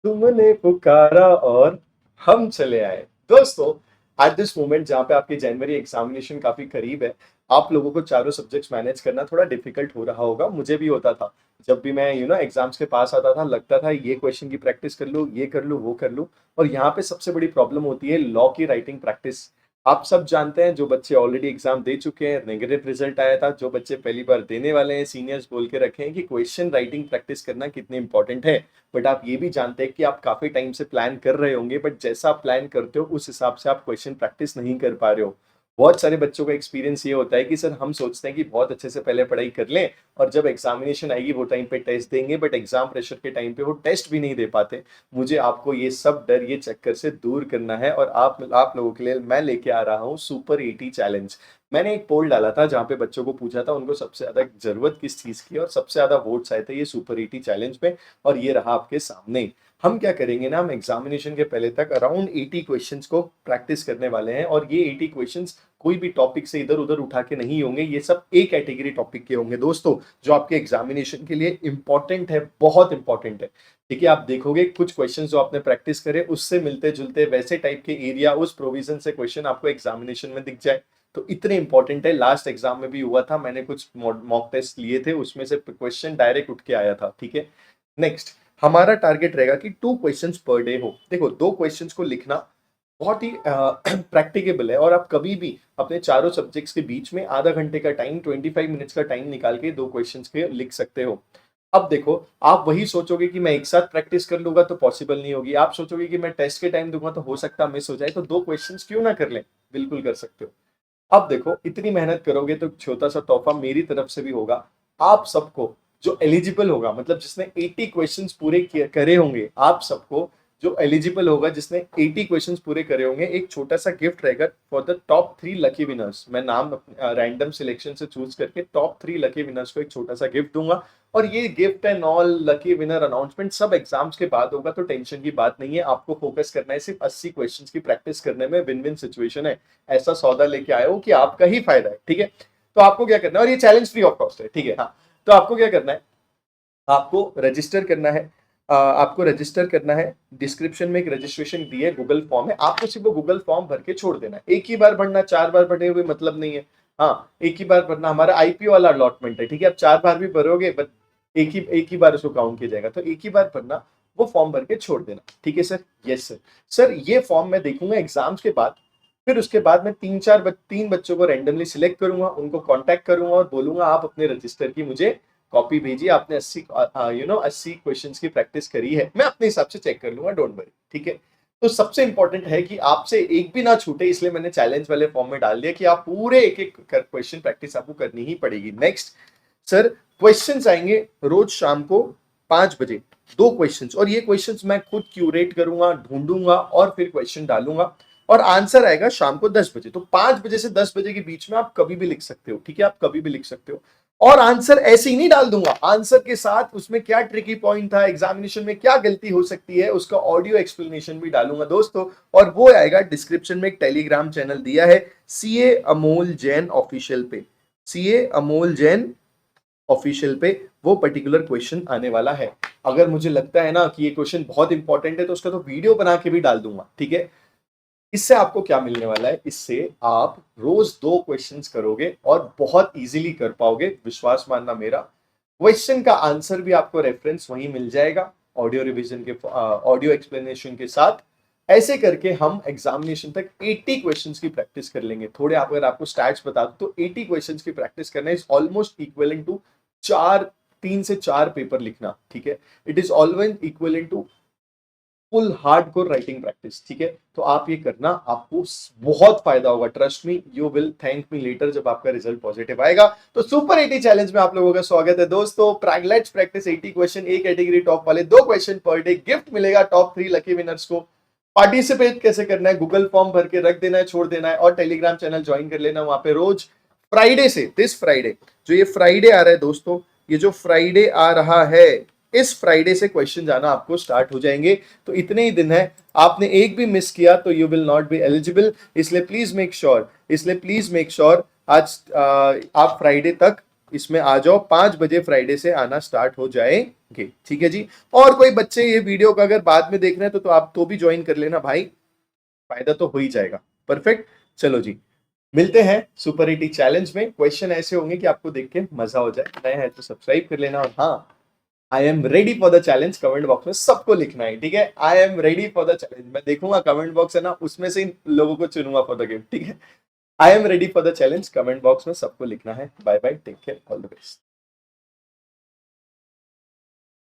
तुमने पुकारा और हम चले आए। दोस्तों, एट दिस मोमेंट जहाँ पे आपकी जनवरी एग्जामिनेशन काफी करीब है, आप लोगों को चारों सब्जेक्ट्स मैनेज करना थोड़ा डिफिकल्ट हो रहा होगा। मुझे भी होता था। जब भी मैं एग्जाम्स के पास आता था, लगता था ये क्वेश्चन की प्रैक्टिस कर लूँ, ये कर लूँ, वो कर लूँ। और यहाँ पे सबसे बड़ी प्रॉब्लम होती है लॉ की राइटिंग प्रैक्टिस। आप सब जानते हैं, जो बच्चे ऑलरेडी एग्जाम दे चुके हैं, नेगेटिव रिजल्ट आया था, जो बच्चे पहली बार देने वाले हैं, सीनियर्स बोल के रखे हैं कि क्वेश्चन राइटिंग प्रैक्टिस करना कितनी इंपॉर्टेंट है। बट आप ये भी जानते हैं कि आप काफी टाइम से प्लान कर रहे होंगे, बट जैसा आप प्लान करते हो उस हिसाब से आप क्वेश्चन प्रैक्टिस नहीं कर पा रहे हो। बहुत सारे बच्चों का एक्सपीरियंस ये होता है कि सर हम सोचते हैं कि बहुत अच्छे से पहले पढ़ाई कर लें, और जब एग्जामिनेशन आएगी वो टाइम पे टेस्ट देंगे, बट एग्जाम प्रेशर के टाइम पे वो टेस्ट भी नहीं दे पाते। मुझे आपको ये सब डर, ये चक्कर से दूर करना है, और आप लोगों के लिए मैं लेके आ रहा हूँ सुपर 80 चैलेंज। मैंने एक पोल डाला था जहां पे बच्चों को पूछा था उनको सबसे ज्यादा जरूरत किस चीज की, और सबसे ज्यादा वोट्स आए थे ये सुपर 80 चैलेंज में। और ये रहा आपके सामने। हम क्या करेंगे ना, हम एग्जामिनेशन के पहले तक अराउंड 80 क्वेश्चंस को प्रैक्टिस करने वाले हैं, और ये 80 क्वेश्चंस कोई भी टॉपिक से इधर उधर उठा के नहीं होंगे। ये सब एक कैटेगरी टॉपिक के होंगे दोस्तों, जो आपके एग्जामिनेशन के लिए इंपॉर्टेंट है, बहुत इंपॉर्टेंट है। ठीक है, आप देखोगे कुछ क्वेश्चंस जो आपने प्रैक्टिस करे उससे मिलते जुलते वैसे टाइप के एरिया, उस प्रोविजन से क्वेश्चन आपको एग्जामिनेशन में दिख जाए, तो इतने इंपॉर्टेंट है। लास्ट एग्जाम में भी हुआ था, मैंने कुछ मॉक टेस्ट लिए थे, उसमें से क्वेश्चन डायरेक्ट उठ के आया था। ठीक है, नेक्स्ट हमारा टारगेट रहेगा कि 2 क्वेश्चंस पर डे हो। देखो, 2 क्वेश्चंस को लिखना बहुत ही प्रैक्टिकेबल है, और आप कभी भी अपने चारों सब्जेक्ट्स के बीच में आधा घंटे का टाइम, 25 मिनट्स का टाइम निकाल के 2 क्वेश्चंस के लिख सकते हो। अब देखो, आप वही सोचोगे कि मैं एक साथ प्रैक्टिस कर लूंगा तो पॉसिबल नहीं होगी। आप सोचोगे कि मैं टेस्ट के टाइम दूंगा तो हो सकता है मिस हो जाए, तो 2 क्वेश्चंस क्यों ना कर लें, बिल्कुल कर सकते हो। अब देखो, इतनी मेहनत करोगे तो छोटा सा तोहफा मेरी तरफ से भी होगा। आप सबको, जो एलिजिबल होगा, मतलब जिसने 80 क्वेश्चंस पूरे करे होंगे, आप सबको जो एलिजिबल होगा, जिसने 80 क्वेश्चंस पूरे करे होंगे, एक छोटा सा गिफ्ट रहेगा for the top 3 lucky winners. मैं नाम रैंडम सिलेक्शन से चूज करके टॉप 3 लकी विनर्स को एक छोटा सा गिफ्ट दूंगा। और ये gift and all lucky winner announcement सब एग्जाम्स के बाद होगा, तो टेंशन की बात नहीं है। आपको फोकस करना है सिर्फ 80 क्वेश्चंस की प्रैक्टिस करने में। विन विन सिचुएशन है। ऐसा सौदा लेके आए हो कि आपका ही फायदा है। ठीक है, तो आपको क्या करना है, और ये चैलेंज फ्री ऑफ कॉस्ट है। ठीक है, हाँ। तो आपको क्या करना है, आपको रजिस्टर करना है। आपको रजिस्टर करना है। डिस्क्रिप्शन में एक रजिस्ट्रेशन दी है, गूगल फॉर्म है, आपको सिर्फ वो गूगल फॉर्म भर के छोड़ देना है। एक ही बार भरना, 4 बार भरने हुए मतलब नहीं है। हाँ, एक ही बार भरना, हमारा आईपीओ वाला अलॉटमेंट है। ठीक है, आप 4 बार भी भरोगे बट एक ही बार उसको काउंट किया जाएगा, तो एक ही बार भरना, वो फॉर्म भर के छोड़ देना। ठीक है सर, यस सर। सर, ये फॉर्म मैं देखूंगा एग्जाम्स के बाद। फिर उसके बाद मैं 3 बच्चों को रैंडमली सिलेक्ट करूंगा, उनको कांटेक्ट करूंगा और बोलूंगा आप अपने रजिस्टर की मुझे कॉपी भेजिए। आपने 80 क्वेश्चंस की प्रैक्टिस करी है, मैं अपने हिसाब से चेक कर लूंगा, डोंट वरी। ठीक है, तो सबसे इंपॉर्टेंट है कि आपसे एक भी ना छूटे, इसलिए मैंने चैलेंज वाले फॉर्म में डाल दिया कि आप पूरे एक एक क्वेश्चन प्रैक्टिस आपको करनी ही पड़ेगी। नेक्स्ट सर, क्वेश्चंस आएंगे रोज शाम को 5 बजे। 2 क्वेश्चंस, और ये क्वेश्चंस मैं खुद क्यूरेट करूंगा, ढूंढूंगा और फिर क्वेश्चन डालूंगा। और आंसर आएगा शाम को 10 बजे। तो 5 बजे से 10 बजे के बीच में आप कभी भी लिख सकते हो। ठीक है, आप कभी भी लिख सकते हो। और आंसर ऐसे ही नहीं डाल दूंगा, आंसर के साथ उसमें क्या ट्रिकी पॉइंट था, एग्जामिनेशन में क्या गलती हो सकती है, उसका ऑडियो एक्सप्लेनेशन भी डालूंगा दोस्तों। और वो आएगा डिस्क्रिप्शन में, एक टेलीग्राम चैनल दिया है सीए अमोल जैन ऑफिशियल पे। सीए अमोल जैन ऑफिशियल पे वो पर्टिकुलर क्वेश्चन आने वाला है। अगर मुझे लगता है ना कि ये क्वेश्चन बहुत इंपॉर्टेंट है, तो उसका तो वीडियो बना के भी डाल दूंगा। ठीक है, इससे आपको क्या मिलने वाला है, इससे आप रोज 2 क्वेश्चंस करोगे और बहुत इजीली कर पाओगे, विश्वास मानना मेरा। क्वेश्चन का आंसर भी आपको रेफरेंस वहीं मिल जाएगा, ऑडियो रिवीजन के ऑडियो एक्सप्लेनेशन के साथ। ऐसे करके हम एग्जामिनेशन तक 80 क्वेश्चंस की प्रैक्टिस कर लेंगे। थोड़े अगर आपको स्टैट्स बता दूं तो 80 क्वेश्चंस की प्रैक्टिस करना इज ऑलमोस्ट इक्वल टू 3 से 4 पेपर लिखना। ठीक है, it is always equal to full hardcore writing practice. ठीक है, तो आप ये करना, आपको बहुत फायदा होगा। Trust me, you will thank me later जब आपका रिजल्ट पॉजिटिव आएगा। तो सुपर 80 चैलेंज में आप लोगों का स्वागत है दोस्तों। लेट्स प्रैक्टिस 80 क्वेश्चन, एक कैटेगरी टॉप वाले 2 क्वेश्चन पर डे। गिफ्ट मिलेगा टॉप 3 लकी विनर्स को। पार्टिसिपेट कैसे करना है, गूगल फॉर्म भर के रख देना है, छोड़ देना है, और टेलीग्राम चैनल ज्वाइन कर लेना। वहां पे रोज फ्राइडे से, दिस फ्राइडे, जो ये फ्राइडे आ रहा है दोस्तों, ये जो फ्राइडे आ रहा है, इस फ्राइडे से क्वेश्चन जाना आपको स्टार्ट हो जाएंगे। तो इतने ही दिन है, आपने एक भी मिस किया तो you will not be eligible. इसलिए प्लीज मेक श्योर आज आप फ्राइडे तक इसमें आ जाओ, 5 बजे फ्राइडे से आना स्टार्ट हो जाएंगे, ठीक है जी। और कोई बच्चे ये वीडियो का अगर बाद में देख रहे हैं तो आप तो भी ज्वाइन कर लेना भाई, फायदा तो हो ही जाएगा। परफेक्ट, चलो जी, मिलते हैं सुपर हिटी चैलेंज में। क्वेश्चन ऐसे होंगे कि आपको देख के मजा हो जाए, नया है तो सब्सक्राइब कर लेना। और हाँ, आई am ready for the challenge, comment box में सबको लिखना है, ठीक है। I am ready for the challenge, मैं देखूंगा कमेंट बॉक्स है ना, उसमें से इन लोगों को चुनूंगा फॉर द गिफ्ट, ठीक है। I am ready for the challenge, comment box में सबको लिखना है। Bye bye, take care, all the best.